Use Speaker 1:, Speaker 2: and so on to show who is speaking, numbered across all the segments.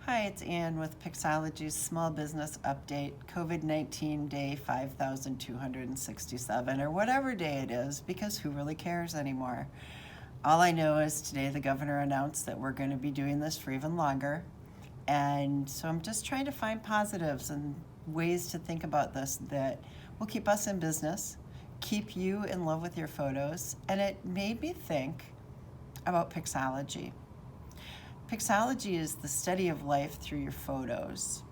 Speaker 1: Hi, it's Ann with Pixology's Small Business Update, COVID-19 day 5,267, or whatever day it is, because who really cares anymore? All I know is today the governor announced that we're going to be doing this for even longer, and so I'm just trying to find positives and ways to think about this that will keep us in business, keep you in love with your photos, and it made me think about Pixology. Pixology is the study of life through your photos.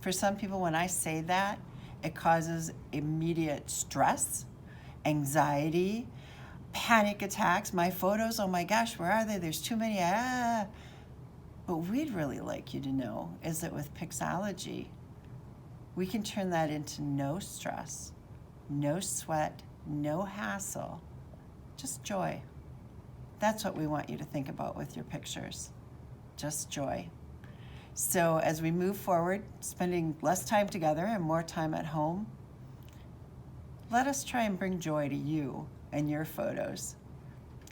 Speaker 1: For some people, when I say that, it causes immediate stress, anxiety, panic attacks. My photos, oh my gosh, where are they? There's too many. What we'd really like you to know is that with Pixology, we can turn that into no stress, no sweat, no hassle, just joy. That's what we want you to think about with your pictures. Just joy. So as we move forward, spending less time together and more time at home, let us try and bring joy to you and your photos.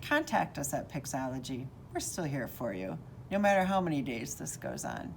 Speaker 1: Contact us at Pixology. We're still here for you, no matter how many days this goes on.